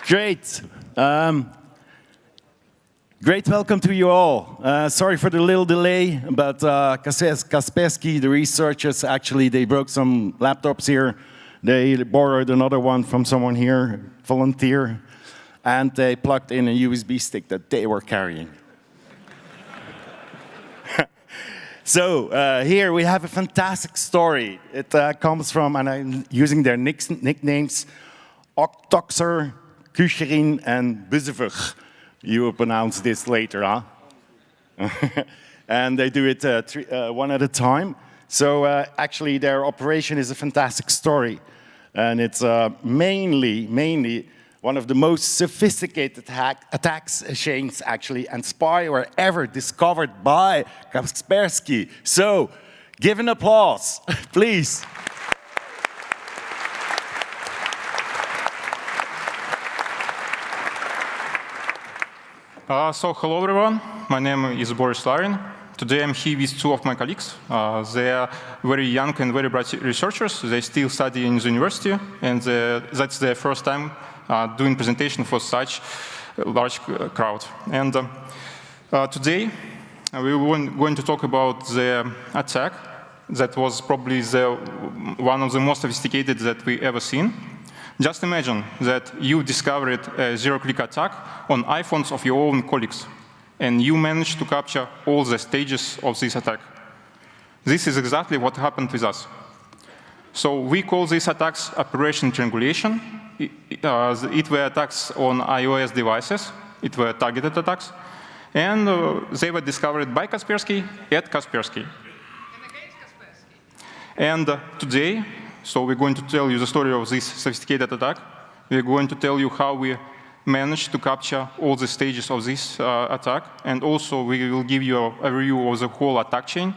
Great. Great. Great welcome to you all. Sorry for the little delay, but Kaspersky, the researchers, actually, they broke some laptops here. They borrowed another one from someone here, volunteer, and they plugged in a USB stick that they were carrying. So here we have a fantastic story. It comes from, and I'm using their nicknames, Octoxer, Kucherin, and Buzever. You will pronounce this later, huh? And they do it one at a time. So actually, their operation is a fantastic story. And it's mainly one of the most sophisticated attacks chains, actually, and spyware ever discovered by Kaspersky. So give an applause, please. So hello everyone, my name is Boris Larin. Today I'm here with two of my colleagues. They are very young and very bright researchers. They still study in the university, and that's their first time doing presentation for such a large crowd. And today we're going to talk about the attack that was probably one of the most sophisticated that we ever seen. Just imagine that you discovered a zero-click attack on iPhones of your own colleagues, and you managed to capture all the stages of this attack. This is exactly what happened with us. So we call these attacks Operation Triangulation. It were attacks on iOS devices. It were targeted attacks. And they were discovered by Kaspersky at Kaspersky. And today, so we're going to tell you the story of this sophisticated attack. We're going to tell you how we managed to capture all the stages of this attack. And also, we will give you a review of the whole attack chain.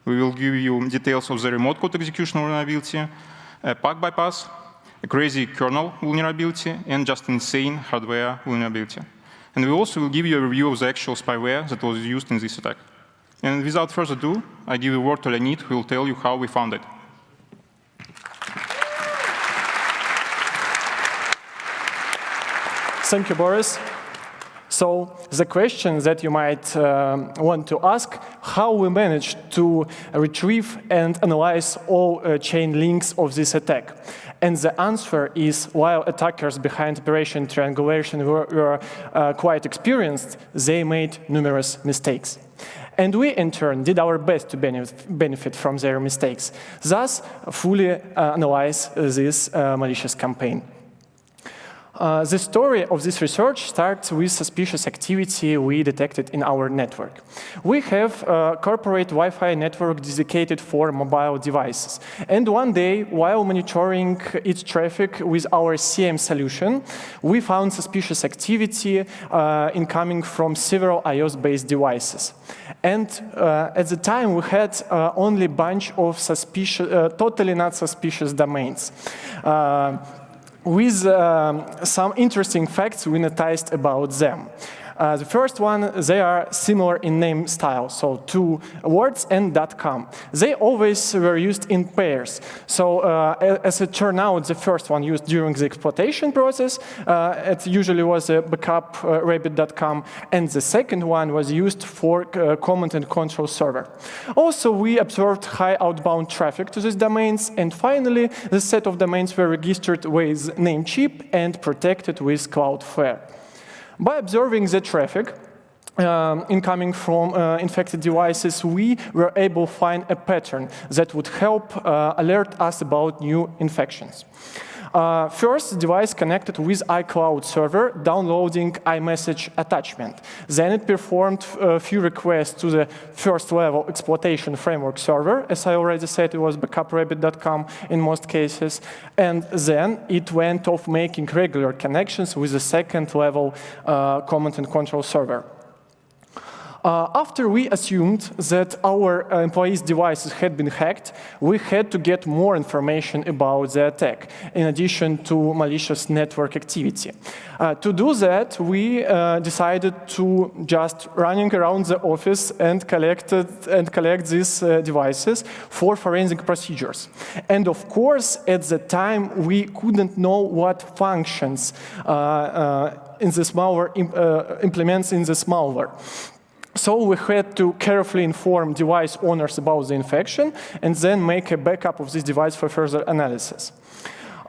We will give you details of the remote code execution vulnerability, a pack bypass, a crazy kernel vulnerability, and just insane hardware vulnerability. And we also will give you a review of the actual spyware that was used in this attack. And without further ado, I give the word to Leonid, who will tell you how we found it. Thank you, Boris. So the question that you might want to ask, how we managed to retrieve and analyze all chain links of this attack. And the answer is, while attackers behind Operation Triangulation were quite experienced, they made numerous mistakes. And we, in turn, did our best to benefit from their mistakes, thus fully analyze this malicious campaign. The story of this research starts with suspicious activity we detected in our network. We have a corporate Wi-Fi network dedicated for mobile devices. And one day, while monitoring its traffic with our CM solution, we found suspicious activity incoming from several iOS-based devices. And at the time, we had only a bunch of totally not suspicious domains. With some interesting facts we noticed about them. The first one, they are similar in name style, so two words and .com. They always were used in pairs. So as it turned out, the first one used during the exploitation process, it usually was a backup rabbit.com, and the second one was used for command and control server. Also, we observed high outbound traffic to these domains, and finally, the set of domains were registered with Namecheap and protected with Cloudflare. By observing the traffic incoming from infected devices, we were able to find a pattern that would help alert us about new infections. First, the device connected with iCloud server, downloading iMessage attachment. Then it performed a few requests to the first-level exploitation framework server. As I already said, it was backuprabbit.com in most cases. And then it went off making regular connections with the second-level command and control server. After we assumed that our employees' devices had been hacked, we had to get more information about the attack, in addition to malicious network activity. To do that, we decided to just running around the office and collect these devices for forensic procedures. And of course, at the time, we couldn't know what functions in this malware implements in this malware. So we had to carefully inform device owners about the infection and then make a backup of this device for further analysis.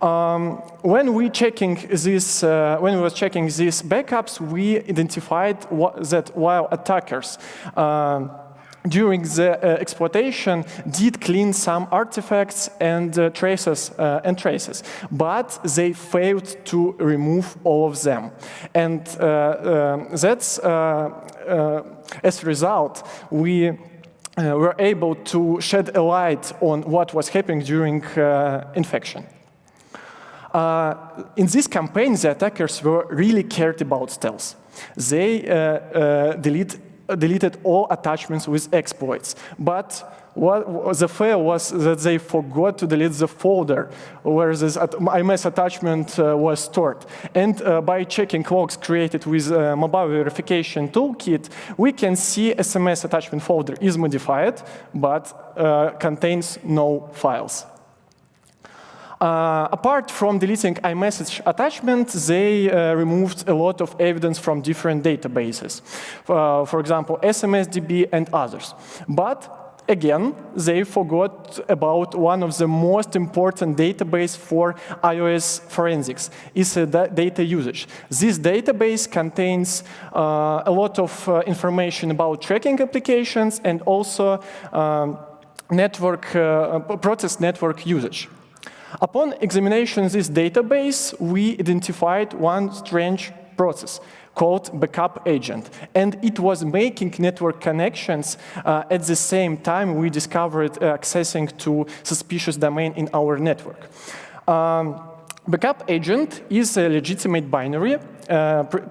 When we was checking these backups, we identified that while attackers during the exploitation did clean some artifacts and traces, but they failed to remove all of them. And that's as a result, we were able to shed a light on what was happening during infection. In this campaign, the attackers were really cared about stealth. They deleted all attachments with exploits, but the fail was that they forgot to delete the folder where this IMS attachment was stored. And by checking logs created with mobile verification toolkit, we can see SMS attachment folder is modified, but contains no files. Apart from deleting iMessage attachment, they removed a lot of evidence from different databases. For example, SMSDB and others. But again, they forgot about one of the most important databases for iOS forensics, is data usage. This database contains a lot of information about tracking applications and also process network usage. Upon examination of this database, we identified one strange process called backup agent. And it was making network connections at the same time we discovered accessing to suspicious domain in our network. Backup agent is a legitimate binary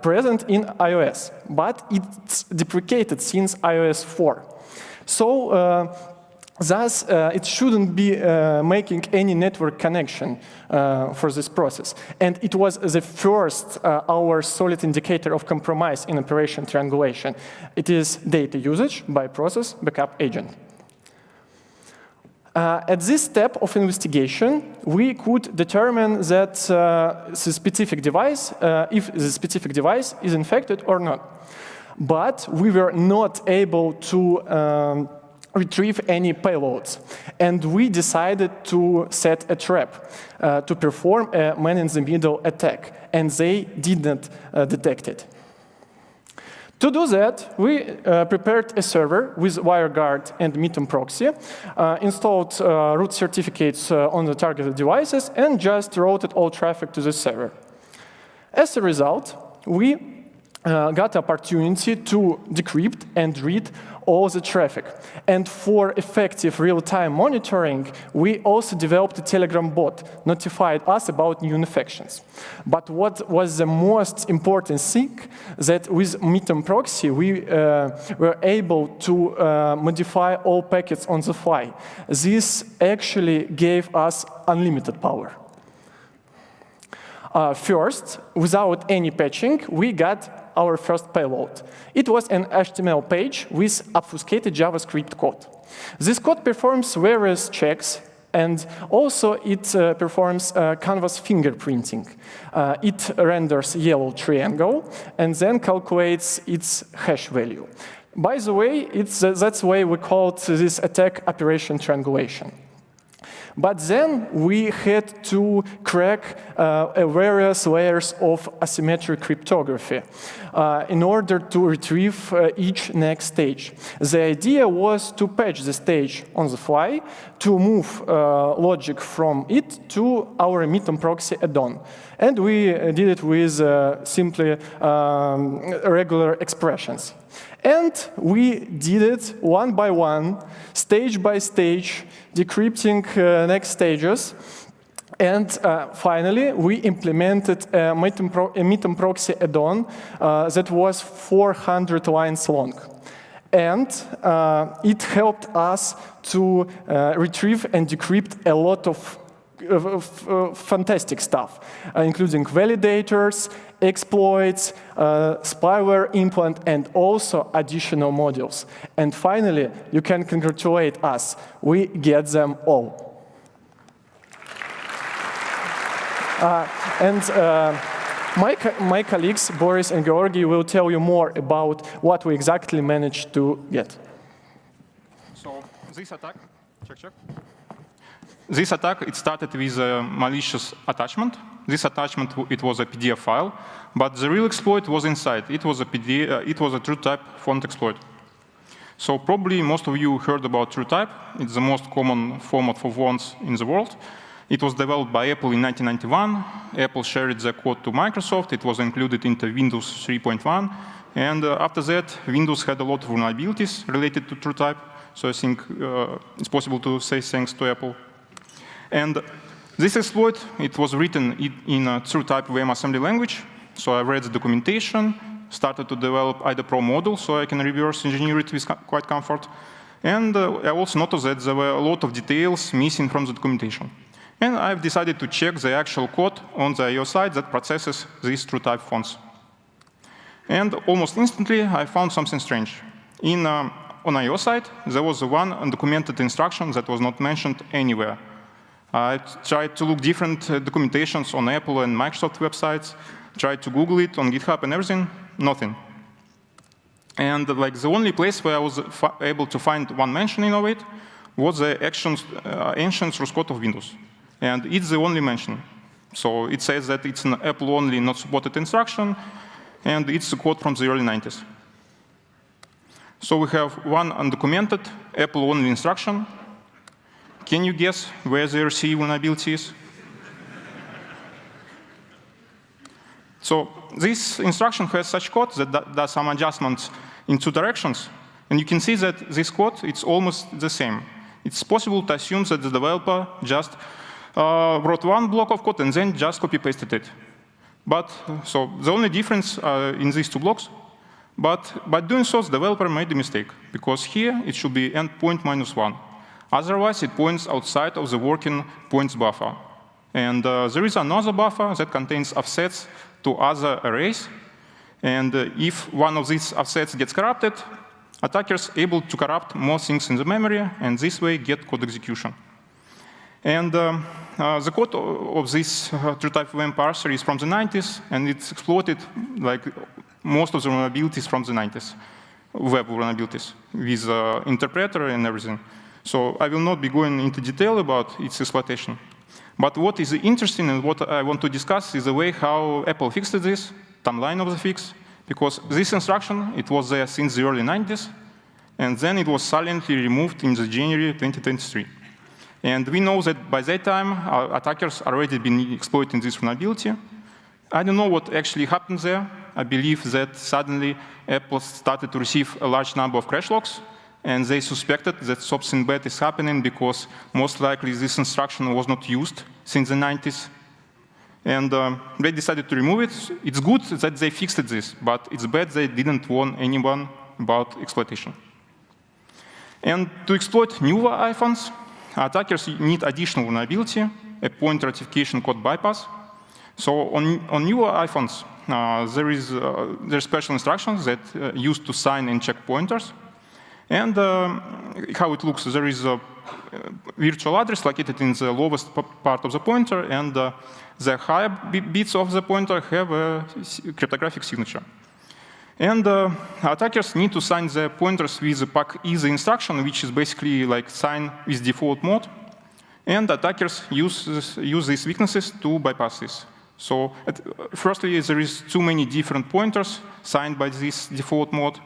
present in iOS, but it's deprecated since iOS 4. So thus, it shouldn't be making any network connection for this process. And it was the first, our solid indicator of compromise in Operation Triangulation. It is data usage by process backup agent. At this step of investigation, we could determine that the specific device, if the specific device is infected or not. But we were not able to retrieve any payloads. And we decided to set a trap to perform a man-in-the-middle attack, and they didn't detect it. To do that, we prepared a server with WireGuard and Mitom proxy, installed root certificates on the targeted devices, and just routed all traffic to the server. As a result, we got the opportunity to decrypt and read all the traffic. And for effective real-time monitoring, we also developed a Telegram bot, notified us about new infections. But what was the most important thing, that with Mitom proxy, we were able to modify all packets on the fly. This actually gave us unlimited power. First, without any patching, we got our first payload. It was an HTML page with obfuscated JavaScript code. This code performs various checks, and also it performs canvas fingerprinting. It renders yellow triangle, and then calculates its hash value. By the way, that's why we called this attack Operation Triangulation. But then we had to crack various layers of asymmetric cryptography in order to retrieve each next stage. The idea was to patch the stage on the fly, to move logic from it to our Mitom proxy add-on. And we did it with simply regular expressions. And we did it one by one, stage by stage, decrypting next stages. And finally, we implemented a Mitom proxy add-on that was 400 lines long. And it helped us to retrieve and decrypt a lot of fantastic stuff, including validators, exploits, spyware implant, and also additional modules. And finally, you can congratulate us. We get them all. My colleagues, Boris and Georgi, will tell you more about what we exactly managed to get. So this attack, check. This attack, it started with a malicious attachment. This attachment, it was a PDF file, but the real exploit was inside. It was a TrueType font exploit. So probably most of you heard about TrueType. It's the most common format for fonts in the world. It was developed by Apple in 1991. Apple shared the code to Microsoft. It was included into Windows 3.1. And after that, Windows had a lot of vulnerabilities related to TrueType. So I think it's possible to say thanks to Apple. And this exploit, it was written in a TrueType WebAssembly language. So I read the documentation, started to develop IDA Pro model so I can reverse engineer it with quite comfort. And I also noticed that there were a lot of details missing from the documentation. And I've decided to check the actual code on the IO side that processes these TrueType fonts. And almost instantly, I found something strange. On IO side, there was one undocumented instruction that was not mentioned anywhere. I tried to look different documentations on Apple and Microsoft websites, tried to Google it on GitHub and everything, nothing. And like the only place where I was able to find one mentioning of it was the ancient source code of Windows. And it's the only mention. So it says that it's an Apple-only not supported instruction, and it's a code from the early 90s. So we have one undocumented Apple-only instruction. Can you guess where the RC vulnerability is? So this instruction has such code that does some adjustments in two directions. And you can see that this code, it's almost the same. It's possible to assume that the developer just wrote one block of code and then just copy-pasted it. But so the only difference in these two blocks, but by doing so, the developer made a mistake, because here it should be endpoint -1. Otherwise, it points outside of the working points buffer. And there is another buffer that contains offsets to other arrays. And if one of these offsets gets corrupted, attackers are able to corrupt more things in the memory, and this way get code execution. And the code of this TrueType WAM parser is from the 90s, and it's exploited like most of the vulnerabilities from the 90s, web vulnerabilities, with interpreter and everything. So I will not be going into detail about its exploitation. But what is interesting and what I want to discuss is the way how Apple fixed this, timeline of the fix, because this instruction, it was there since the early 90s, and then it was silently removed in the January 2023. And we know that by that time, attackers already been exploiting this vulnerability. I don't know what actually happened there. I believe that suddenly Apple started to receive a large number of crash logs, and they suspected that something bad is happening because most likely this instruction was not used since the 90s. And they decided to remove it. It's good that they fixed this, but it's bad they didn't warn anyone about exploitation. And to exploit newer iPhones, attackers need additional vulnerability, a point ratification code bypass. So on newer iPhones, there's special instructions that used to sign and check pointers. And how it looks, there is a virtual address located in the lowest part of the pointer, and the higher bits of the pointer have a cryptographic signature. And attackers need to sign the pointers with the pack-easy instruction, which is basically like sign with default mode. And attackers use these weaknesses to bypass this. So firstly, there is too many different pointers signed by this default mode.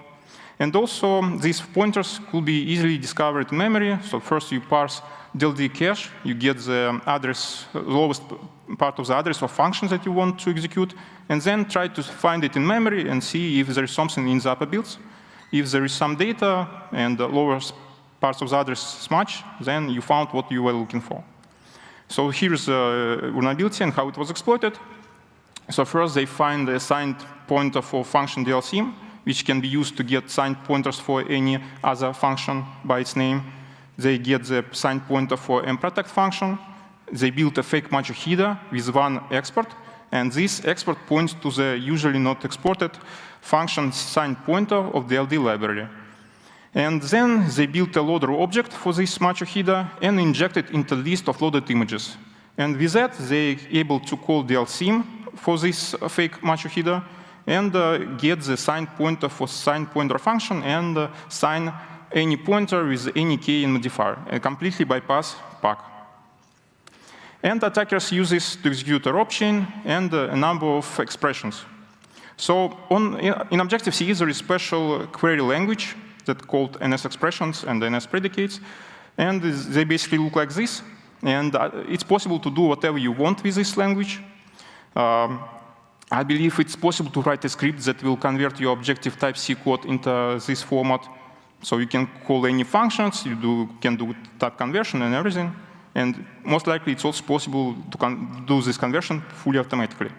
And also, these pointers could be easily discovered in memory. So first you parse DLD cache, you get the address, lowest part of the address of functions that you want to execute, and then try to find it in memory and see if there is something in the upper builds. If there is some data and the lower parts of the address match, then you found what you were looking for. So here's the vulnerability and how it was exploited. So first they find the assigned pointer for function DLSIM, which can be used to get signed pointers for any other function by its name. They get the signed pointer for mProtect function. They built a fake macho header with one export, and this export points to the usually not exported function signed pointer of the LD library. And then they built a loader object for this macho header and injected into the list of loaded images. And with that, they're able to call DLSim for this fake macho header and get the signed pointer for signed pointer function and sign any pointer with any key in modifier and completely bypass PAC. And attackers use this to execute a rope chain and a number of expressions. So in Objective-C, there is special query language that's called NS expressions and NS predicates. And they basically look like this. And it's possible to do whatever you want with this language. I believe it's possible to write a script that will convert your Objective Type-C code into this format. So you can call any functions, you can do type conversion and everything. And most likely, it's also possible to do this conversion fully automatically.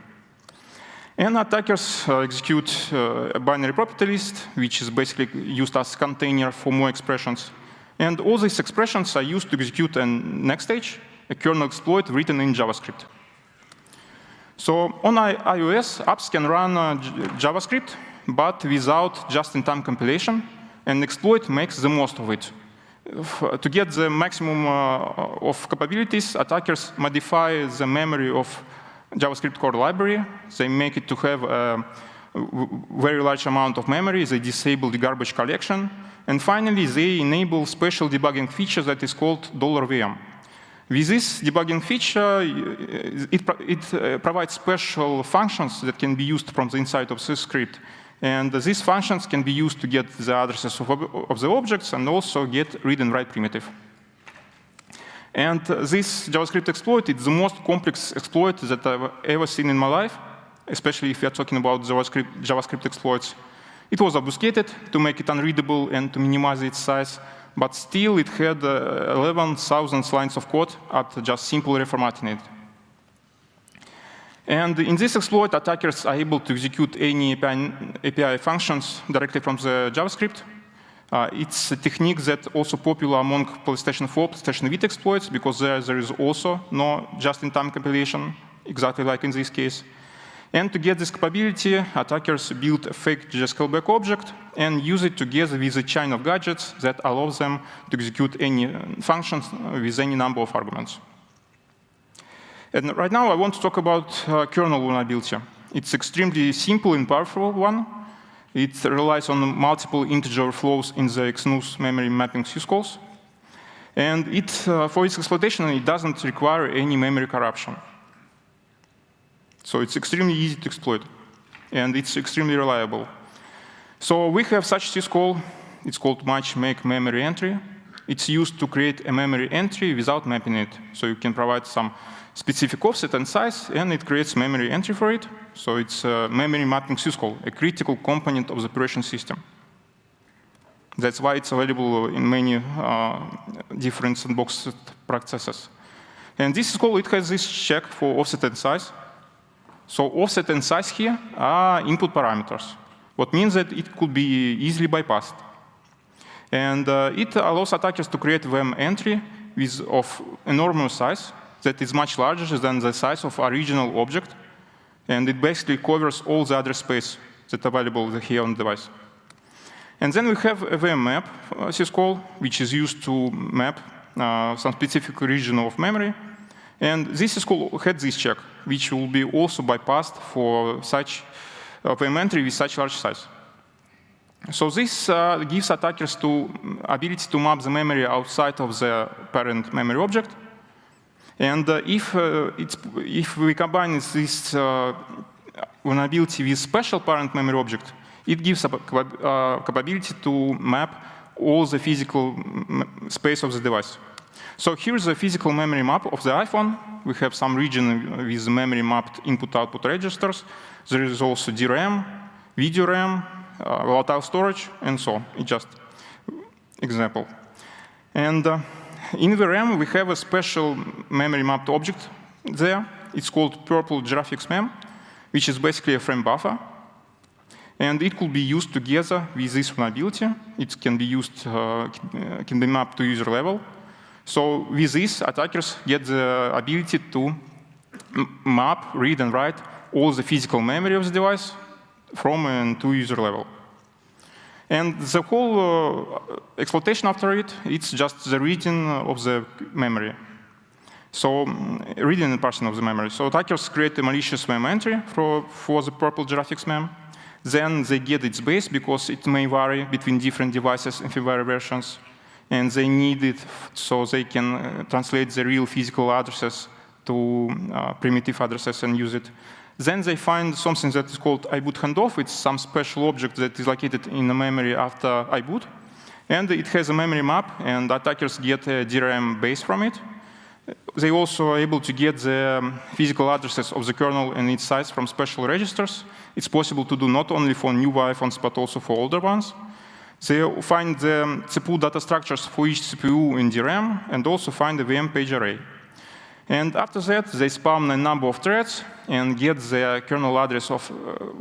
And attackers execute a binary property list, which is basically used as a container for more expressions. And all these expressions are used to execute a next stage, a kernel exploit written in JavaScript. So on iOS, apps can run JavaScript, but without just-in-time compilation. And exploit makes the most of it. To get the maximum of capabilities, attackers modify the memory of JavaScript core library. They make it to have a very large amount of memory. They disable the garbage collection. And finally, they enable special debugging feature that is called $VM. With this debugging feature, it provides special functions that can be used from the inside of this script. And these functions can be used to get the addresses of the objects and also get read and write primitive. And this JavaScript exploit is the most complex exploit that I've ever seen in my life, especially if we are talking about JavaScript exploits. It was obfuscated to make it unreadable and to minimize its size, but still it had 11,000 lines of code at just simple reformatting it. And in this exploit, attackers are able to execute any API functions directly from the JavaScript. It's a technique that's also popular among PlayStation 4, PlayStation Vita exploits, because there is also no just-in-time compilation, exactly like in this case. And to get this capability, attackers build a fake JS callback object and use it together with a chain of gadgets that allows them to execute any functions with any number of arguments. And right now, I want to talk about kernel vulnerability. It's extremely simple and powerful one. It relies on multiple integer flows in the XNUS memory mapping syscalls. And for its exploitation, it doesn't require any memory corruption. So it's extremely easy to exploit. And it's extremely reliable. So we have such syscall. It's called match make memory entry. It's used to create a memory entry without mapping it. So you can provide some specific offset and size, and it creates memory entry for it. So it's a memory mapping syscall, a critical component of the operation system. That's why it's available in many different sandbox processes. And this syscall, it has this check for offset and size. So offset and size here are input parameters, what means that it could be easily bypassed. And it allows attackers to create VM entry of enormous size that is much larger than the size of original object. And it basically covers all the address space that's available here on the device. And then we have a VM map syscall, which is used to map some specific region of memory. And this syscall had this check, which will be also bypassed for such VM entry with such large size. So this gives attackers the ability to map the memory outside of the parent memory object. And if we combine this vulnerability with special parent memory object, it gives a capability to map all the physical space of the device. So here's the physical memory map of the iPhone. We have some region with memory mapped input-output registers. There is also DRAM, video RAM, volatile storage, and so on. It's just example. And in the RAM, we have a special memory mapped object there. It's called purple graphics mem, which is basically a frame buffer. And it could be used together with this vulnerability. It can be used, can be mapped to user level. So with this, attackers get the ability to map, read, and write all the physical memory of the device from and to user level. And the whole exploitation after it, it's just the reading of the memory. So reading and parsing of the memory. So attackers create a malicious mem entry for the purple graphics mem. Then they get its base because it may vary between different devices and firmware versions. And they need it so they can translate the real physical addresses to primitive addresses and use it. Then they find something that is called iBoot handoff. It's some special object that is located in the memory after iBoot. And it has a memory map, and attackers get a DRM base from it. They also are able to get the physical addresses of the kernel and its size from special registers. It's possible to do not only for new iPhones, but also for older ones. They find the CPU data structures for each CPU in DRAM, and also find the VM page array. And after that, they spawn a number of threads and get the kernel address of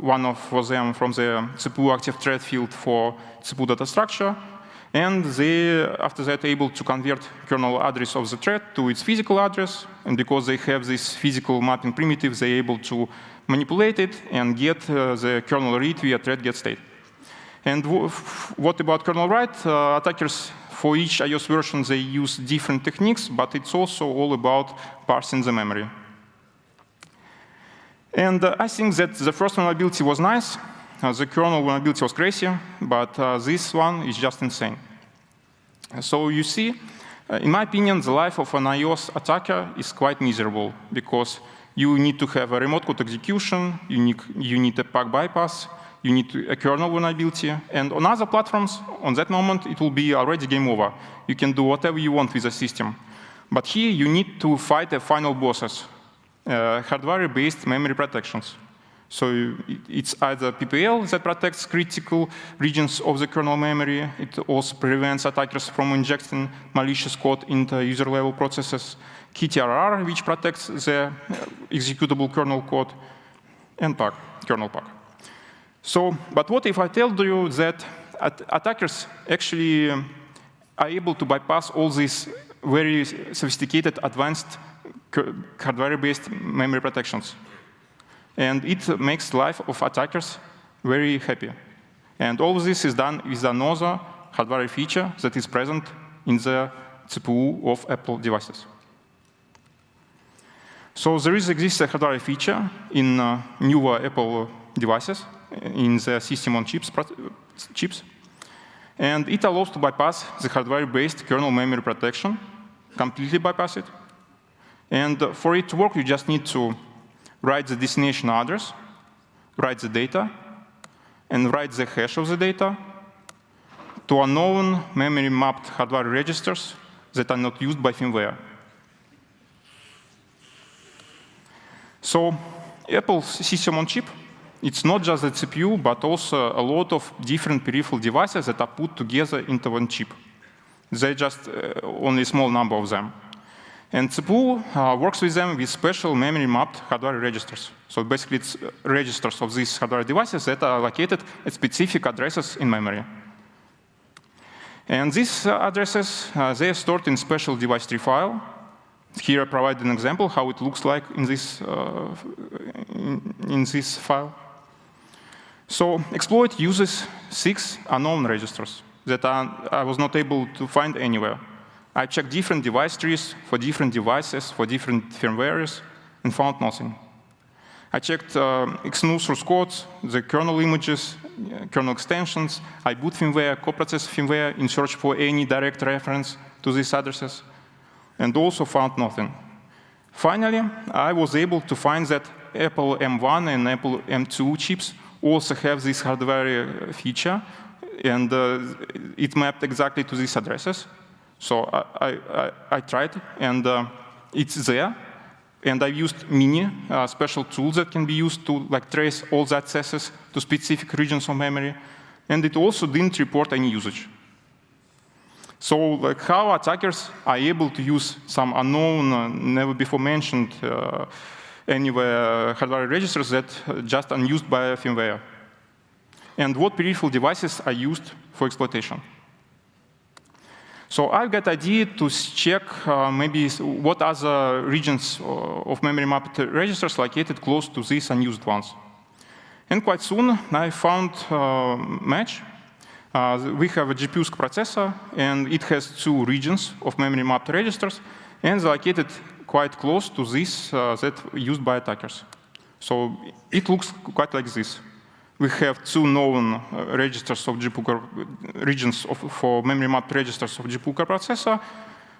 one of them from the CPU active thread field for CPU data structure. And they, after that, able to convert kernel address of the thread to its physical address. And because they have this physical mapping primitive, they're able to manipulate it and get the kernel read via thread get state. And what about kernel write? Attackers, for each iOS version, they use different techniques, but it's also all about parsing the memory. And I think that the first vulnerability was nice. The kernel vulnerability was crazy, but this one is just insane. So you see, in my opinion, the life of an iOS attacker is quite miserable, because you need to have a remote code execution, you need a pack bypass, you need a kernel vulnerability, and on other platforms, on that moment, it will be already game over. You can do whatever you want with the system. But here, you need to fight the final bosses, hardware-based memory protections. So it's either PPL that protects critical regions of the kernel memory. It also prevents attackers from injecting malicious code into user-level processes. KTRR, which protects the executable kernel code, and pack, kernel pack. So, but what if I tell you that attackers actually are able to bypass all these very sophisticated, advanced hardware-based memory protections? And it makes life of attackers very happy. And all of this is done with another hardware feature that is present in the CPU of Apple devices. So there exists a hardware feature in newer Apple devices, in the system on chips, and it allows to bypass the hardware-based kernel memory protection, completely bypass it. And for it to work, you just need to write the destination address, write the data, and write the hash of the data to unknown memory-mapped hardware registers that are not used by firmware. So Apple's system on chip, it's not just the CPU, but also a lot of different peripheral devices that are put together into one chip. They're just only a small number of them. And CPU works with them with special memory-mapped hardware registers. So basically, it's registers of these hardware devices that are located at specific addresses in memory. And these addresses, they are stored in special device tree file. Here I provide an example how it looks like in this file. So exploit uses 6 unknown registers that I was not able to find anywhere. I checked different device trees for different devices, for different firmwares, and found nothing. I checked XNU source codes, the kernel images, kernel extensions, iBoot firmware, coprocessor firmware in search for any direct reference to these addresses, and also found nothing. Finally, I was able to find that Apple M1 and Apple M2 chips also have this hardware feature, and it mapped exactly to these addresses. So I tried, and it's there. And I used Mini, a special tool that can be used to trace all the accesses to specific regions of memory. And it also didn't report any usage. So how attackers are able to use some unknown, never before mentioned anywhere hardware registers that just unused by firmware. and what peripheral devices are used for exploitation. So I've got idea to check maybe what other regions of memory mapped registers located close to these unused ones. And quite soon, I found a match. We have a GPU processor, and it has 2 regions of memory mapped registers, and they're located quite close to this that used by attackers. So it looks quite like this. We have 2 known registers of GPU regions for memory mapped registers of GPU processor,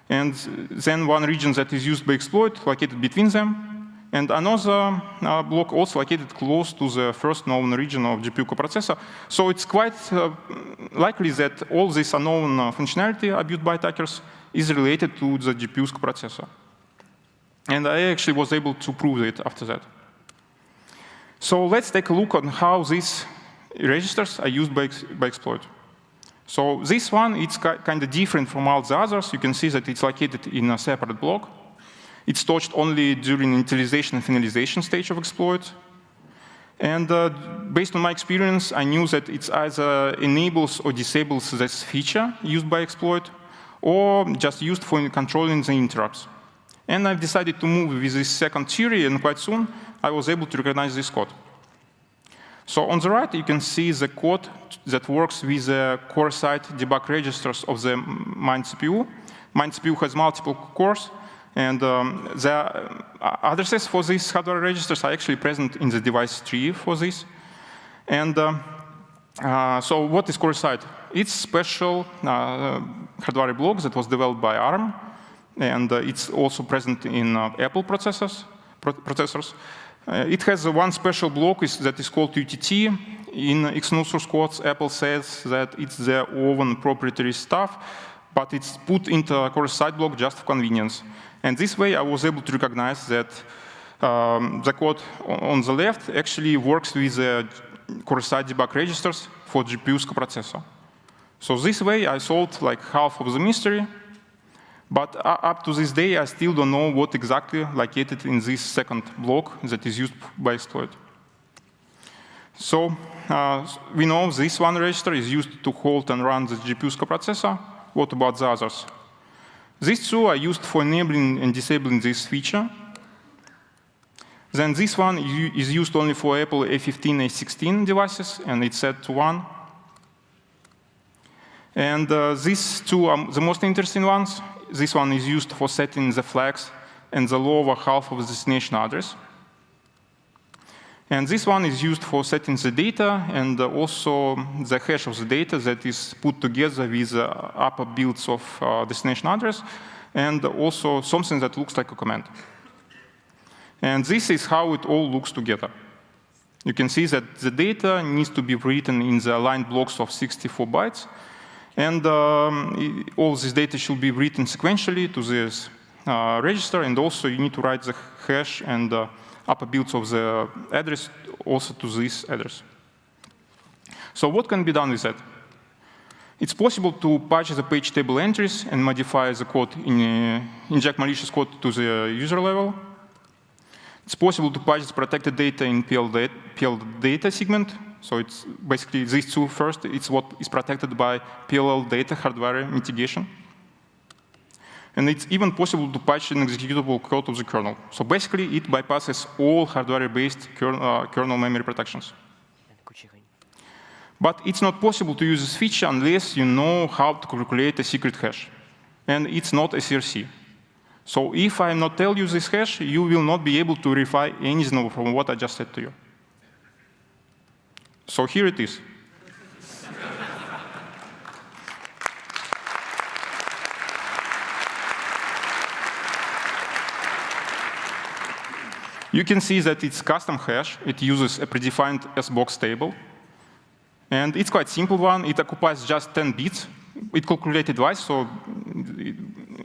and then one region that is used by exploit located between them, and another block also located close to the first known region of GPU processor. So it's quite likely that all this unknown functionality abused by attackers is related to the GPU processor. And I actually was able to prove it after that. So let's take a look on how these registers are used by exploit. So this one, it's kind of different from all the others. You can see that it's located in a separate block. It's touched only during initialization and finalization stage of exploit. And based on my experience, I knew that it either enables or disables this feature used by exploit, or just used for controlling the interrupts. And I've decided to move with this second theory, and quite soon, I was able to recognize this code. So on the right, you can see the code that works with the core side debug registers of the main CPU. Main CPU has multiple cores, and the addresses for these hardware registers are actually present in the device tree for this. And so what is core side? It's special hardware block that was developed by ARM, and it's also present in Apple processors. It has one special block that is called UTT. In external source codes, Apple says that it's their own proprietary stuff, but it's put into a core side block just for convenience. And this way, I was able to recognize that the code on the left actually works with the core side debug registers for GPU's coprocessor. So this way, I solved like half of the mystery. But up to this day, I still don't know what exactly located in this second block that is used by exploit. So we know this one register is used to hold and run the GPU's coprocessor. What about the others? These 2 are used for enabling and disabling this feature. Then this one is used only for Apple A15, A16 devices, and it's set to 1. And these 2 are the most interesting ones. This one is used for setting the flags and the lower half of the destination address. And this one is used for setting the data and also the hash of the data that is put together with the upper builds of destination address, and also something that looks like a command. And this is how it all looks together. You can see that the data needs to be written in the aligned blocks of 64 bytes. And all this data should be written sequentially to this register, and also you need to write the hash and upper builds of the address also to this address. So what can be done with that? It's possible to patch the page table entries and modify the code, inject malicious code to the user level. It's possible to patch the protected data in PL data segment. So it's basically these 2 first. It's what is protected by PLL data hardware mitigation. And it's even possible to patch an executable code of the kernel. So basically, it bypasses all hardware-based kernel memory protections. But it's not possible to use this feature unless you know how to calculate a secret hash. And it's not a CRC. So if I not tell you this hash, you will not be able to verify anything from what I just said to you. So here it is. You can see that it's custom hash. It uses a predefined SBox table. And it's quite simple one. It occupies just 10 bits. It calculated twice, so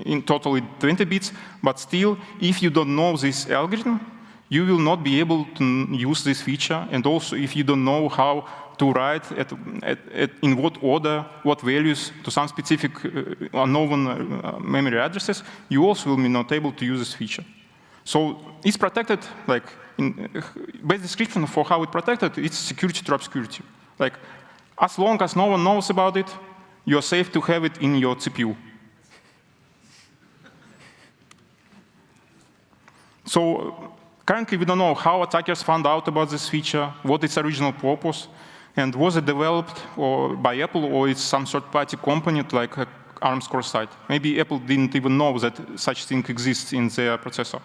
in total it's 20 bits. But still, if you don't know this algorithm, you will not be able to use this feature. And also, if you don't know how to write in what order, what values to some specific unknown memory addresses, you also will be not able to use this feature. So it's protected, like, base description for how it's protected, it's security to obscurity. Like, As long as no one knows about it, you're safe to have it in your CPU. So currently, we don't know how attackers found out about this feature, what its original purpose, and was it developed by Apple or it's some third-party component like ARM's core site. Maybe Apple didn't even know that such thing exists in their processor.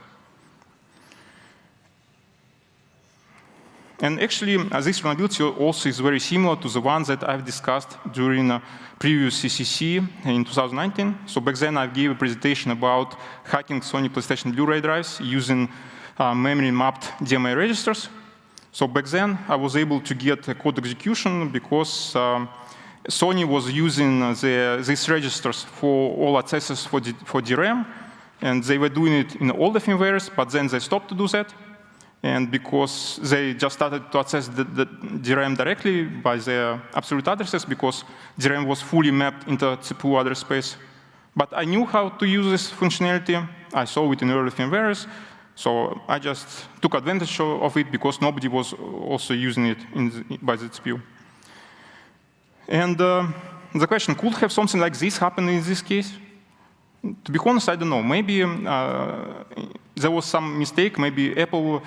And actually, this vulnerability also is very similar to the one that I've discussed during a previous CCC in 2019. So back then, I gave a presentation about hacking Sony PlayStation Blu-ray drives using memory-mapped DMA registers. So back then, I was able to get a code execution because Sony was using these registers for all accesses for DRAM, and they were doing it in all the firmwares, but then they stopped to do that. And because they just started to access the DRAM directly by their absolute addresses, because DRAM was fully mapped into CPU address space. But I knew how to use this functionality. I saw it in early firmwares. So I just took advantage of it because nobody was also using it by the CPU. And the question, could have something like this happen in this case? To be honest, I don't know. Maybe there was some mistake. Maybe Apple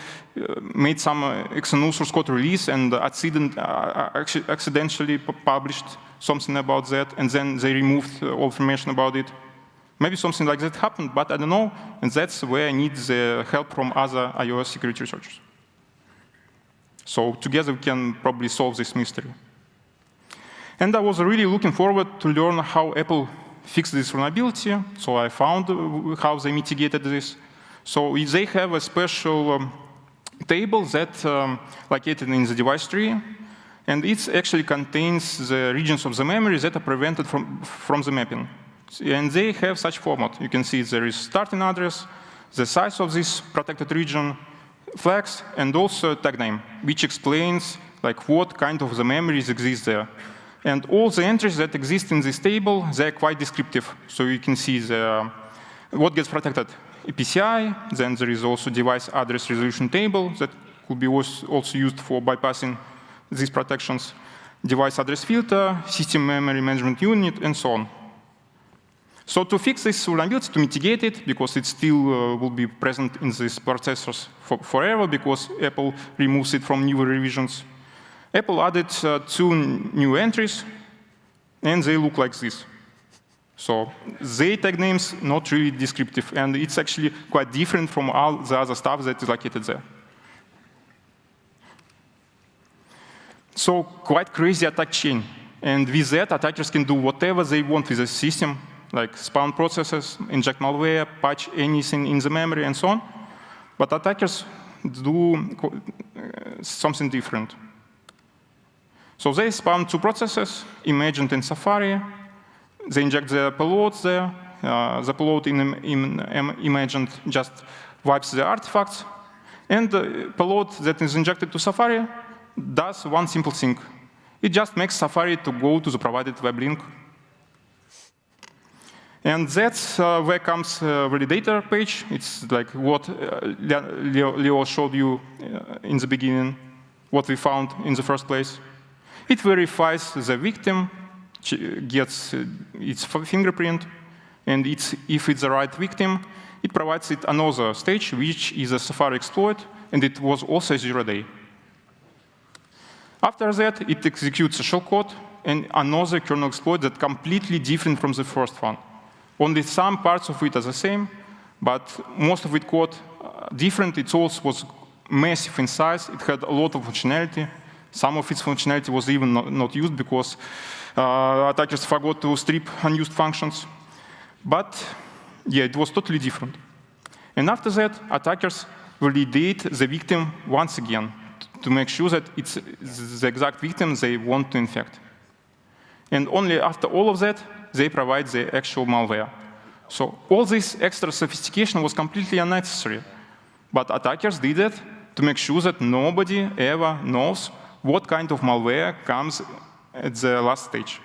made some XNU source code release and accidentally published something about that, and then they removed all information about it. Maybe something like that happened, but I don't know, and that's where I need the help from other iOS security researchers. So together we can probably solve this mystery. And I was really looking forward to learn how Apple fixed this vulnerability. So I found how they mitigated this. So they have a special table that located in the device tree, and it actually contains the regions of the memory that are prevented from the mapping. And they have such format. You can see there is starting address, the size of this protected region, flags, and also tag name, which explains like what kind of the memories exist there. And all the entries that exist in this table, they're quite descriptive. So you can see what gets protected. PCI, then there is also device address resolution table that could be also used for bypassing these protections, device address filter, system memory management unit, and so on. So to fix this vulnerability, to mitigate it, because it still will be present in these processors forever, because Apple removes it from newer revisions, Apple added 2 new entries, and they look like this. So they tag names, not really descriptive, and it's actually quite different from all the other stuff that is located there. So quite crazy attack chain. And with that, attackers can do whatever they want with the system, like spawn processes, inject malware, patch anything in the memory, and so on. But attackers do something different. So they spawn 2 processes, imagined in Safari. They inject the payloads there. The payload in imagined just wipes the artifacts. And the payload that is injected to Safari does one simple thing. It just makes Safari to go to the provided web link. And that's where comes validator page. It's like what Leo showed you in the beginning, what we found in the first place. It verifies the victim, gets its fingerprint, and if it's the right victim, it provides it another stage, which is a Safari exploit, and it was also a 0-day. After that, it executes a shellcode and another kernel exploit that's completely different from the first one. Only some parts of it are the same, but most of it code different. It also was massive in size. It had a lot of functionality. Some of its functionality was even not used because attackers forgot to strip unused functions. But yeah, it was totally different. And after that, attackers validate the victim once again to make sure that it's the exact victim they want to infect. And only after all of that, they provide the actual malware. So all this extra sophistication was completely unnecessary. But attackers did it to make sure that nobody ever knows what kind of malware comes at the last stage.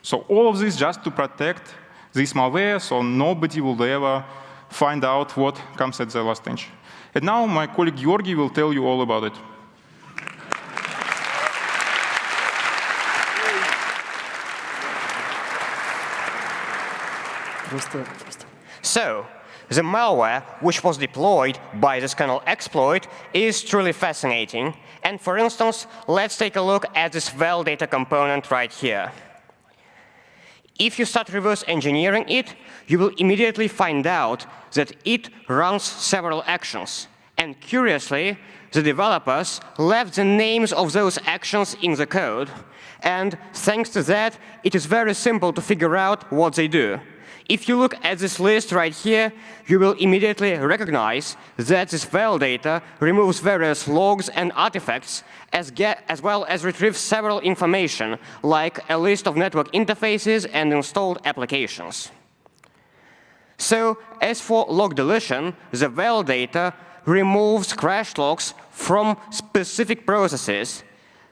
So all of this just to protect this malware, so nobody will ever find out what comes at the last stage. And now my colleague Georgi will tell you all about it. So, the malware which was deployed by this kernel exploit is truly fascinating. And for instance, let's take a look at this validator component right here. If you start reverse engineering it, you will immediately find out that it runs several actions. And curiously, the developers left the names of those actions in the code. And thanks to that, it is very simple to figure out what they do. If you look at this list right here, you will immediately recognize that this validator removes various logs and artifacts, as well as retrieves several information, like a list of network interfaces and installed applications. So, as for log deletion, the validator removes crash logs from specific processes.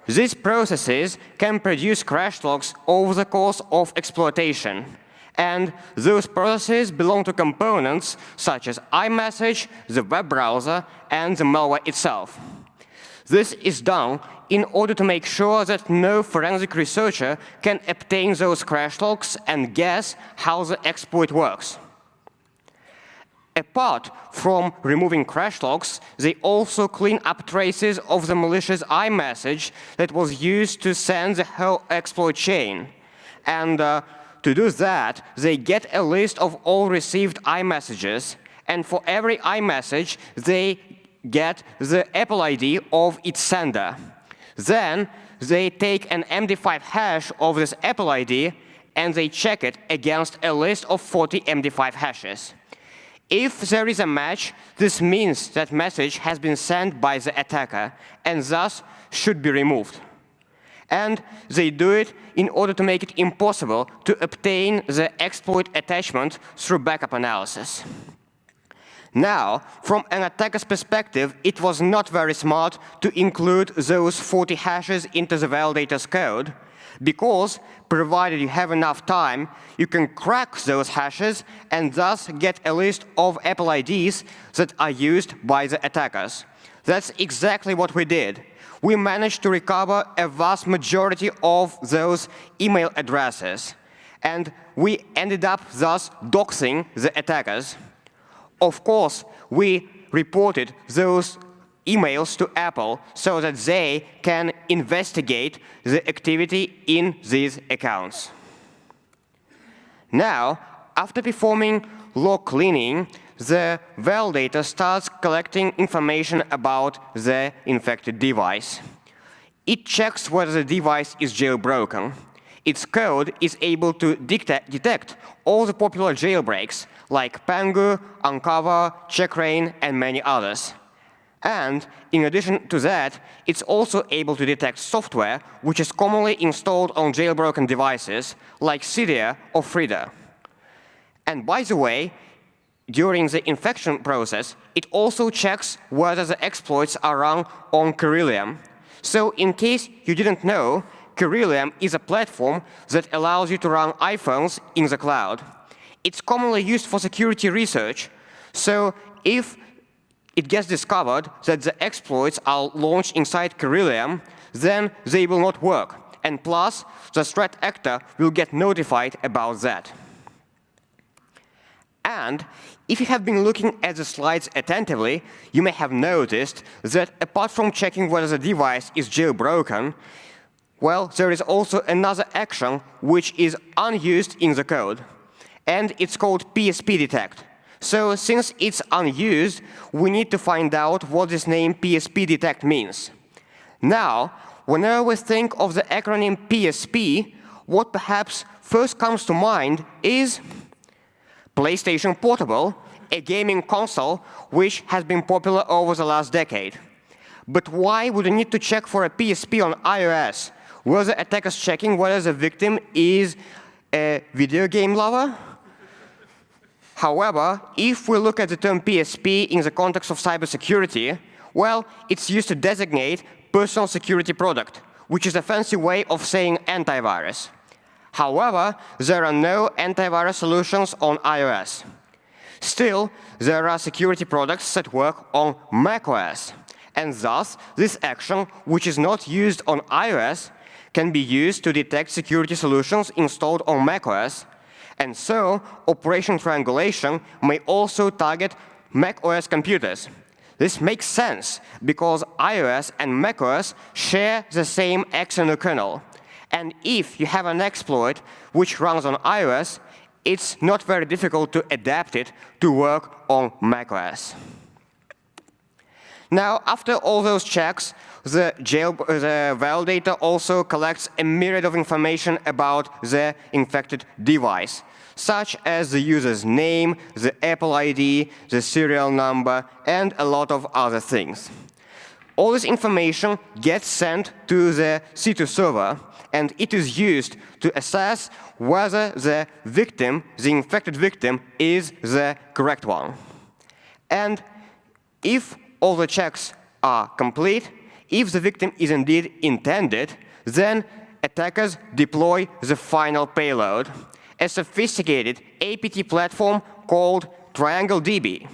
These processes can produce crash logs over the course of exploitation. And those processes belong to components such as iMessage, the web browser, and the malware itself. This is done in order to make sure that no forensic researcher can obtain those crash logs and guess how the exploit works. Apart from removing crash logs, they also clean up traces of the malicious iMessage that was used to send the whole exploit chain. And to do that, they get a list of all received iMessages, and for every iMessage, they get the Apple ID of its sender. Then, they take an MD5 hash of this Apple ID, and they check it against a list of 40 MD5 hashes. If there is a match, this means that message has been sent by the attacker, and thus should be removed. And they do it in order to make it impossible to obtain the exploit attachment through backup analysis. Now, from an attacker's perspective, it was not very smart to include those 40 hashes into the validator's code, because, provided you have enough time, you can crack those hashes and thus get a list of Apple IDs that are used by the attackers. That's exactly what we did. We managed to recover a vast majority of those email addresses, and we ended up thus doxing the attackers. Of course, we reported those emails to Apple so that they can investigate the activity in these accounts. Now, after performing log cleaning, the validator starts collecting information about the infected device. It checks whether the device is jailbroken. Its code is able to detect all the popular jailbreaks, like Pangu, Uncover, Checkrain, and many others. And in addition to that, it's also able to detect software which is commonly installed on jailbroken devices, like Cydia or Frida. And by the way, during the infection process, it also checks whether the exploits are run on Kernel. So in case you didn't know, Kernel is a platform that allows you to run iPhones in the cloud. It's commonly used for security research. So if it gets discovered that the exploits are launched inside Kernel, then they will not work. And plus, the threat actor will get notified about that. And if you have been looking at the slides attentively, you may have noticed that apart from checking whether the device is jailbroken, well, there is also another action which is unused in the code. And it's called PSP detect. So since it's unused, we need to find out what this name PSP detect means. Now, whenever we think of the acronym PSP, what perhaps first comes to mind is PlayStation Portable, a gaming console which has been popular over the last decade. But why would you need to check for a PSP on iOS? Were the attackers checking whether the victim is a video game lover? However, if we look at the term PSP in the context of cybersecurity, well, it's used to designate personal security product, which is a fancy way of saying antivirus. However, there are no antivirus solutions on iOS. Still, there are security products that work on macOS. And thus, this action, which is not used on iOS, can be used to detect security solutions installed on macOS. And so, Operation Triangulation may also target macOS computers. This makes sense because iOS and macOS share the same external kernel. And if you have an exploit which runs on iOS, it's not very difficult to adapt it to work on macOS. Now, after all those checks, the validator also collects a myriad of information about the infected device, such as the user's name, the Apple ID, the serial number, and a lot of other things. All this information gets sent to the C2 server, and it is used to assess whether the victim, the infected victim, is the correct one. And if all the checks are complete, if the victim is indeed intended, then attackers deploy the final payload, a sophisticated APT platform called TriangleDB.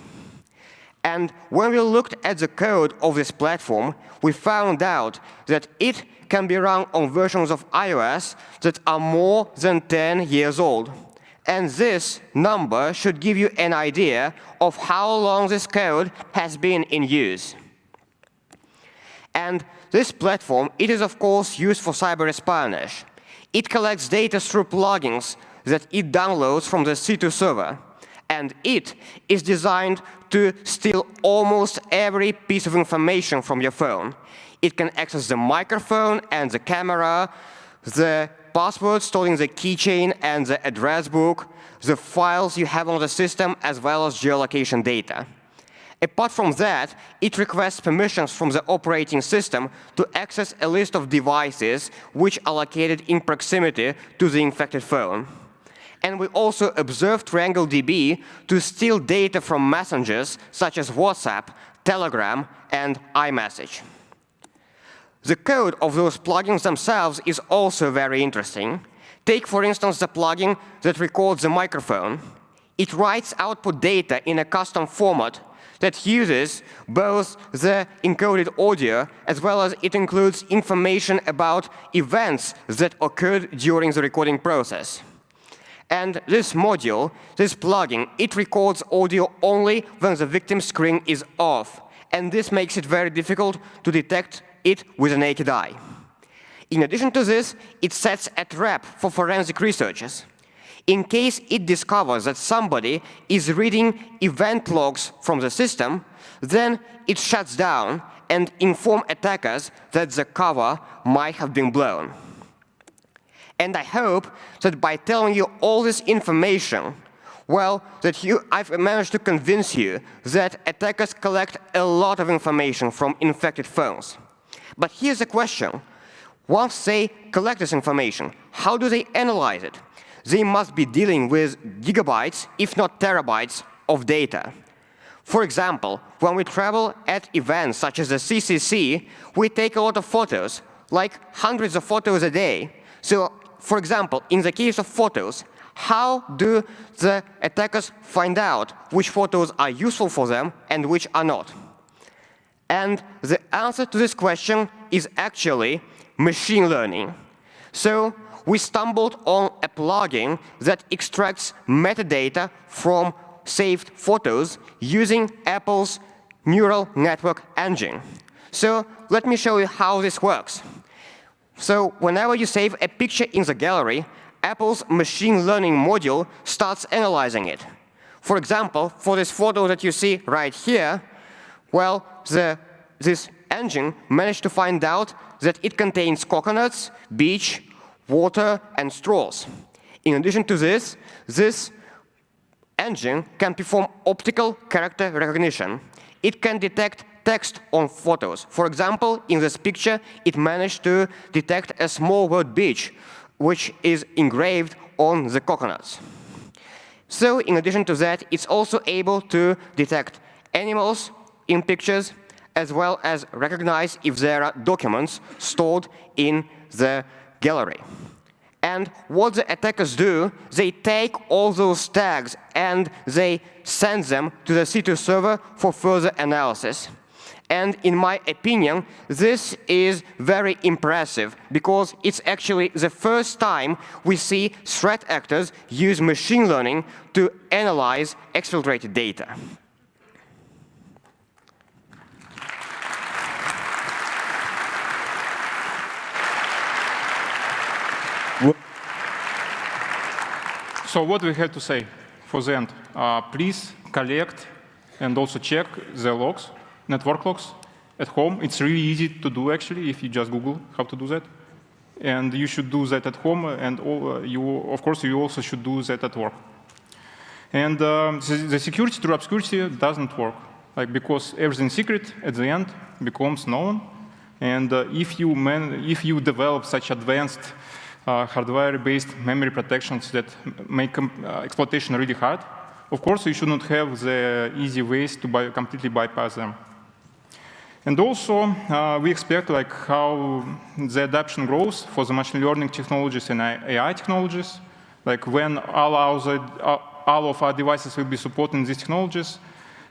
And when we looked at the code of this platform, we found out that it can be run on versions of iOS that are more than 10 years old. And this number should give you an idea of how long this code has been in use. And this platform, it is of course used for cyberespionage. It collects data through plugins that it downloads from the C2 server. And it is designed to steal almost every piece of information from your phone. It can access the microphone and the camera, the password stored in the keychain and the address book, the files you have on the system, as well as geolocation data. Apart from that, it requests permissions from the operating system to access a list of devices which are located in proximity to the infected phone. And we also observe TriangleDB to steal data from messengers such as WhatsApp, Telegram, and iMessage. The code of those plugins themselves is also very interesting. Take, for instance, the plugin that records the microphone. It writes output data in a custom format that uses both the encoded audio as well as it includes information about events that occurred during the recording process. And this module, this plugin, it records audio only when the victim's screen is off. And this makes it very difficult to detect it with a naked eye. In addition to this, it sets a trap for forensic researchers. In case it discovers that somebody is reading event logs from the system, then it shuts down and informs attackers that the cover might have been blown. And I hope that by telling you all this information, well, I've managed to convince you that attackers collect a lot of information from infected phones. But here's the question. Once they collect this information, how do they analyze it? They must be dealing with gigabytes, if not terabytes, of data. For example, when we travel at events such as the CCC, we take a lot of photos, like hundreds of photos a day. So, for example, in the case of photos, how do the attackers find out which photos are useful for them and which are not? And the answer to this question is actually machine learning. So we stumbled on a plugin that extracts metadata from saved photos using Apple's neural network engine. So let me show you how this works. So whenever you save a picture in the gallery, Apple's machine learning module starts analyzing it. For example, for this photo that you see right here, well, this engine managed to find out that it contains coconuts, beach, water, and straws. In addition to this, this engine can perform optical character recognition. It can detect text on photos. For example, in this picture, it managed to detect a small word beach, which is engraved on the coconuts. So in addition to that, it's also able to detect animals in pictures, as well as recognize if there are documents stored in the gallery. And what the attackers do, they take all those tags and they send them to the C2 server for further analysis. And in my opinion, this is very impressive because it's actually the first time we see threat actors use machine learning to analyze exfiltrated data. So what we have to say for the end? Please collect and also check the logs, network logs at home. It's really easy to do, actually, if you just Google how to do that. And you should do that at home, and of course, you also should do that at work. And the security through obscurity doesn't work, because everything secret at the end becomes known. And if you develop such advanced hardware-based memory protections that make exploitation really hard, of course, you should not have the easy ways to completely bypass them. And also, we expect how the adoption grows for the machine learning technologies and AI technologies. When all of our devices will be supporting these technologies,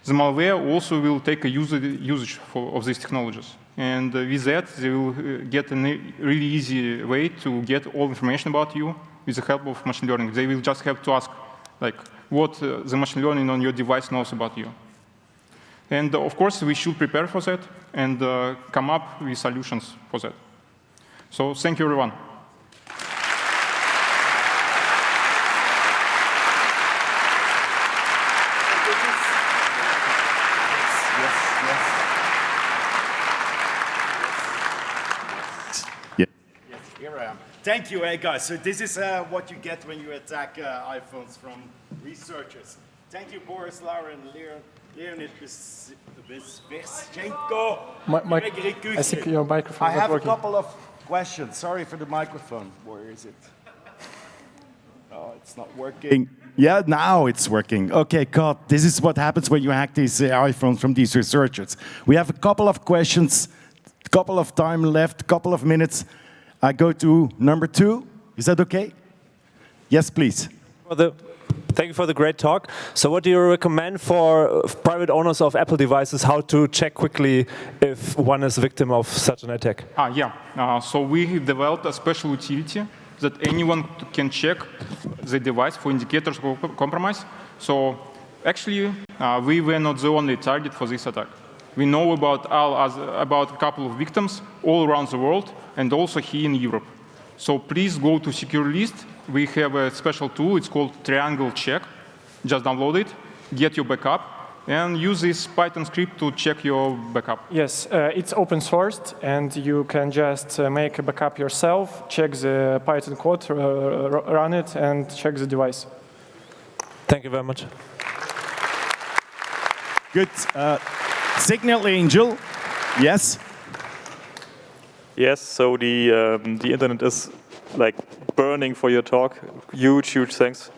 the malware also will take a usage of these technologies. And with that, they will get a really easy way to get all information about you with the help of machine learning. They will just have to ask, what the machine learning on your device knows about you. And of course, we should prepare for that and come up with solutions for that. So thank you, everyone. Thank you, guys. So this is what you get when you attack iPhones from researchers. Thank you, Boris, Lauren, Leonid Bezchenko. I think your microphone I is not have working. a couple of questions. Sorry for the microphone. Where is it? Oh, it's not working. Yeah, now it's working. Okay, God, this is what happens when you hack these iPhones from these researchers. We have a couple of questions, a couple of time left, a couple of minutes. I go to number 2. Is that okay? Yes, please. Thank you for the great talk. So what do you recommend for private owners of Apple devices, how to check quickly if one is a victim of such an attack? So we developed a special utility that anyone can check the device for indicators of compromise. So actually, we were not the only target for this attack. We know about a couple of victims all around the world, and also here in Europe. So please go to secure list. We have a special tool. It's called Triangle Check. Just download it, get your backup, and use this Python script to check your backup. Yes, it's open sourced, and you can just make a backup yourself, check the Python code, run it, and check the device. Thank you very much. Good. Signal Angel. Yes. Yes, so the internet is burning for your talk. Huge thanks.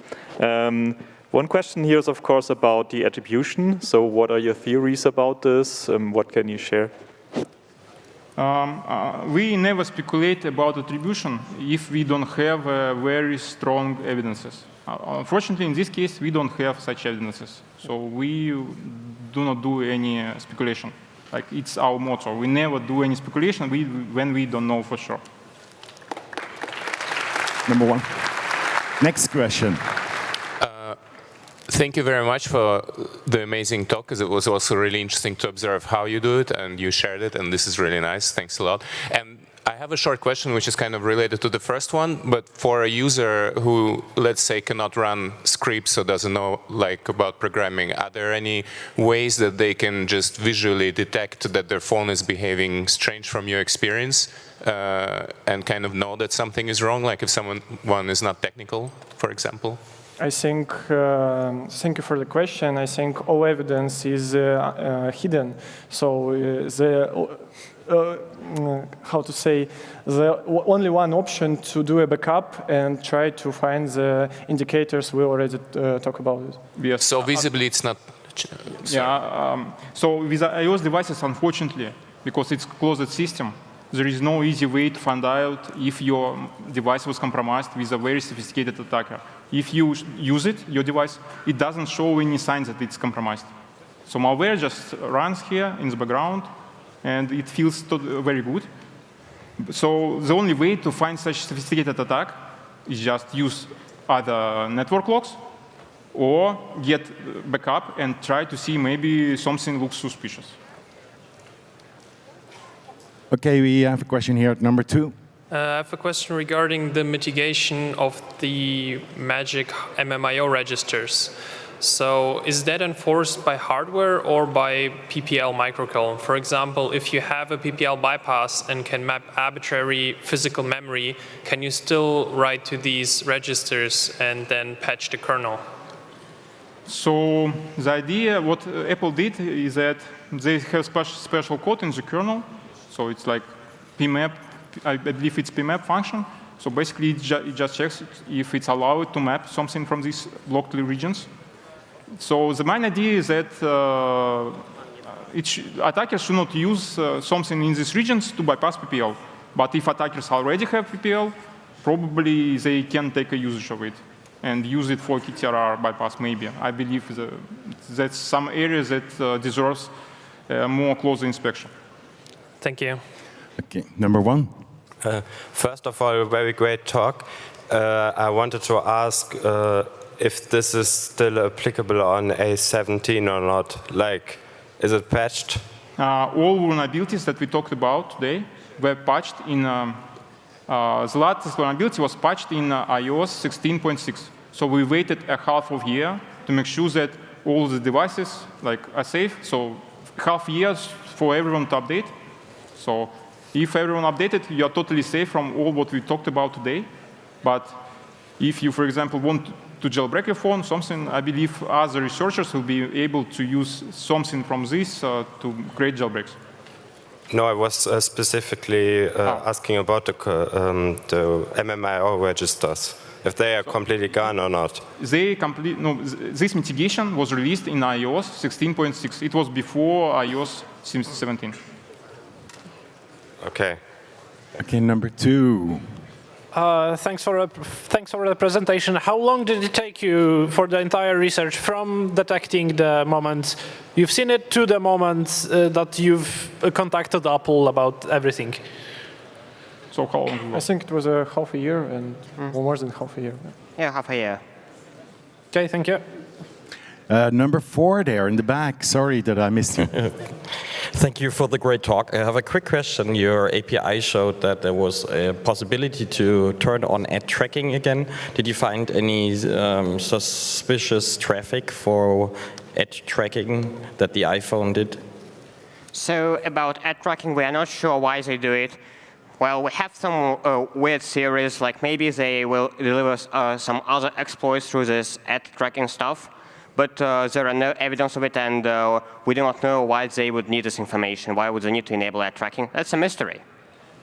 One question here is, of course, about the attribution. So what are your theories about this? What can you share? We never speculate about attribution if we don't have very strong evidences. Unfortunately, in this case, we don't have such evidences. So we do not do any speculation. It's our motto. We never do any speculation when we don't know for sure. Number 1. Next question. Thank you very much for the amazing talk, because it was also really interesting to observe how you do it, and you shared it, and this is really nice. Thanks a lot. And I have a short question, which is kind of related to the first one, but for a user who, let's say, cannot run scripts or doesn't know about programming, are there any ways that they can just visually detect that their phone is behaving strange from your experience and kind of know that something is wrong, like if one is not technical, for example? I think, thank you for the question. I think all evidence is hidden. So how to say, the only one option to do a backup and try to find the indicators we already talked about. Yes. So visibly it's not... So with iOS devices, unfortunately, because it's a closed system, there is no easy way to find out if your device was compromised with a very sophisticated attacker. If you use it, your device, it doesn't show any signs that it's compromised. So malware just runs here in the background, and it feels very good. So the only way to find such sophisticated attack is just use either network logs or get backup and try to see maybe something looks suspicious. Okay, we have a question here at number 2. I have a question regarding the mitigation of the magic MMIO registers. So is that enforced by hardware or by PPL microkernel? For example, if you have a PPL bypass and can map arbitrary physical memory, can you still write to these registers and then patch the kernel? So the idea, what Apple did is that they have special code in the kernel. So it's like pmap, I believe it's pmap function. So basically it just checks if it's allowed to map something from these local regions. So the main idea is that attackers should not use something in these regions to bypass PPL. But if attackers already have PPL, probably they can take a usage of it and use it for KTRR bypass maybe. I believe that's some areas that deserves more closer inspection. Thank you. Okay, number 1. First of all, very great talk. I wanted to ask if this is still applicable on A17 or not. Like, is it patched? All vulnerabilities that we talked about today were patched in, the latest vulnerability was patched in iOS 16.6. So we waited a half of a year to make sure that all the devices are safe. So half years for everyone to update. So if everyone updated, you are totally safe from all what we talked about today. But if you, for example, want to jailbreak your phone, something, I believe other researchers will be able to use something from this to create jailbreaks. No, I was specifically asking about the MMIO registers, if they are completely gone or not. This mitigation was released in iOS 16.6. It was before iOS 17. Okay. Okay, number 2. Thanks for the presentation. How long did it take you for the entire research from detecting the moment you've seen it to the moment that you've contacted Apple about everything? So how long? I think it was a half a year and more than half a year. Yeah, half a year. Okay, thank you. Number 4 there in the back. Sorry that I missed you. Thank you for the great talk. I have a quick question. Your API showed that there was a possibility to turn on ad tracking again. Did you find any suspicious traffic for ad tracking that the iPhone did? So about ad tracking, we are not sure why they do it. Well, we have some weird theories, like maybe they will deliver some other exploits through this ad tracking stuff. But there are no evidence of it, and we do not know why they would need this information. Why would they need to enable ad tracking? That's a mystery.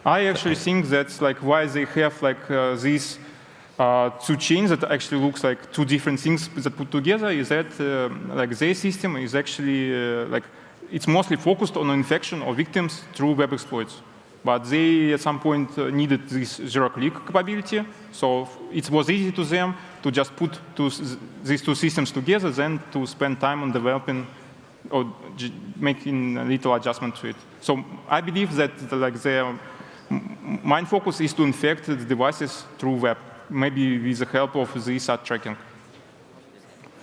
I actually think that's why they have these 2 chains that actually looks like 2 different things that put together. Is that their system is actually it's mostly focused on infection of victims through web exploits. But they, at some point, needed this zero-click capability. So it was easy to them to just put these 2 systems together, then to spend time on developing or making a little adjustment to it. So I believe that their main focus is to infect the devices through web, maybe with the help of this ad tracking.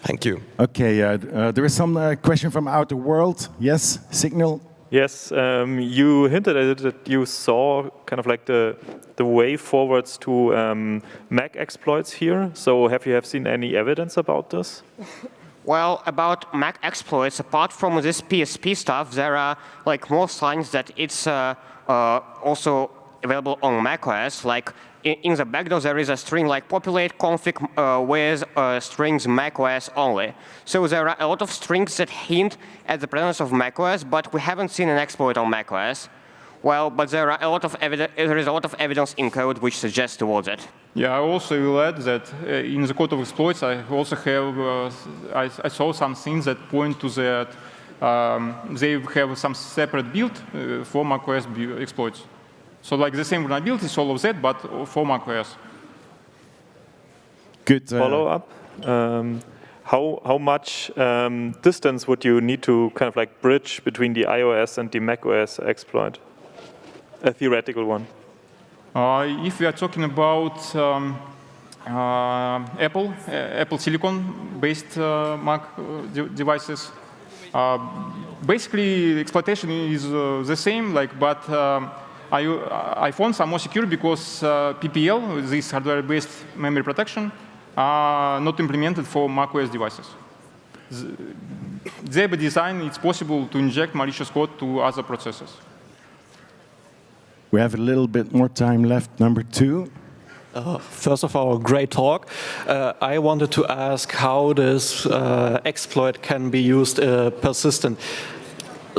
Thank you. Okay, there is some question from outer world. Yes, Signal. Yes, you hinted at it that you saw kind of the way forwards to Mac exploits here. So have you seen any evidence about this? Well, about Mac exploits, apart from this PSP stuff, there are more signs that it's also available on macOS. In the backdoor, there is a string like populate config with strings macOS only. So there are a lot of strings that hint at the presence of macOS, but we haven't seen an exploit on macOS. Well, but there is a lot of evidence in code which suggests towards it. Yeah, I also will add that in the code of exploits, I also have I saw some things that point to that they have some separate build for macOS exploits. So the same vulnerabilities, all of that, but for macOS. Good. Follow up. how much distance would you need to kind of like bridge between the iOS and the macOS exploit? A theoretical one. If we are talking about Apple Silicon-based Mac devices, basically exploitation is the same, but iPhones are more secure because PPL, this hardware-based memory protection, are not implemented for macOS devices. By design, it's possible to inject malicious code to other processors. We have a little bit more time left. Number 2. First of all, great talk. I wanted to ask how this exploit can be used persistent.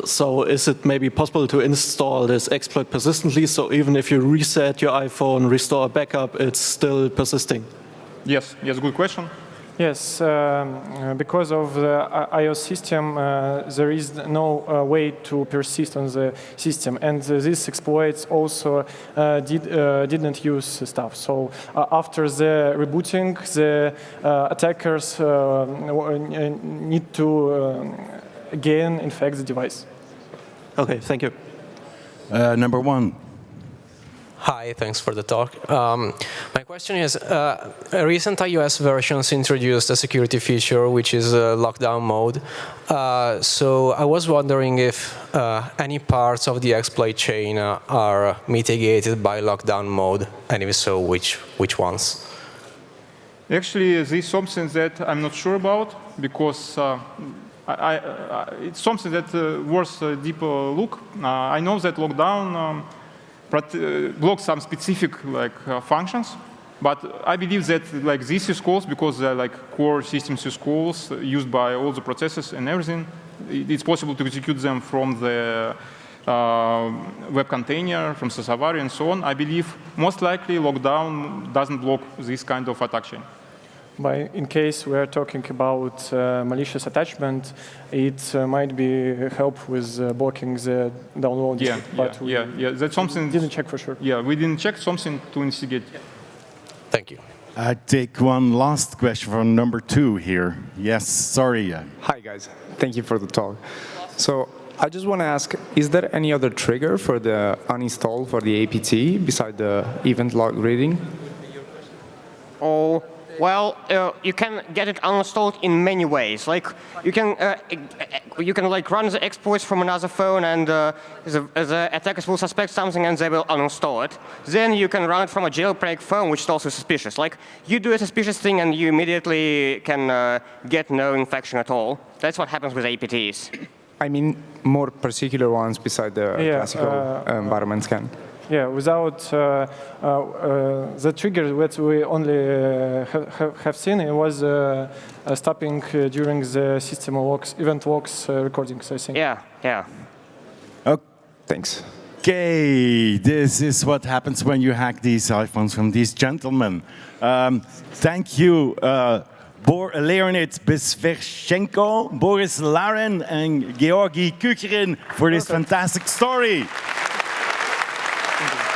So is it maybe possible to install this exploit persistently, so even if you reset your iPhone, restore a backup, it's still persisting? Yes, good question. Yes, because of the iOS system, there is no way to persist on the system, and these exploits also didn't use stuff. So after the rebooting, the attackers need to again infect the device. Okay, thank you. Number 1. Hi, thanks for the talk. My question is, recent iOS versions introduced a security feature which is lockdown mode. So I was wondering if any parts of the exploit chain are mitigated by lockdown mode, and if so, which ones? Actually, this is something that I'm not sure about, because it's something that worth a deeper look. I know that lockdown blocks some specific functions, but I believe that these use calls, because they're core systems use calls used by all the processes and everything, it's possible to execute them from the web container, from the Safari and so on. I believe most likely lockdown doesn't block this kind of attack chain. In case we are talking about malicious attachment, it might be help with blocking the download. That's something. Didn't check for sure. Yeah, we didn't check, something to investigate. Thank you. I take one last question from number 2 here. Yes, sorry. Hi guys, thank you for the talk. So I just want to ask, is there any other trigger for the uninstall for the APT beside the event log reading? Oh. Well, you can get it uninstalled in many ways. You can run the exploits from another phone, and the attackers will suspect something and they will uninstall it. Then you can run it from a jailbreak phone, which is also suspicious. You do a suspicious thing and you immediately can get no infection at all. That's what happens with APTs. I mean, more particular ones beside the classical environment scan. Yeah, without the trigger that we only have seen, it was stopping during the system logs, event logs recordings, I think. Yeah. Oh, thanks. Okay, this is what happens when you hack these iPhones from these gentlemen. Thank you, Leonid Besvershenko, Boris Larin, and Georgi Kukirin for this fantastic story. Thank you.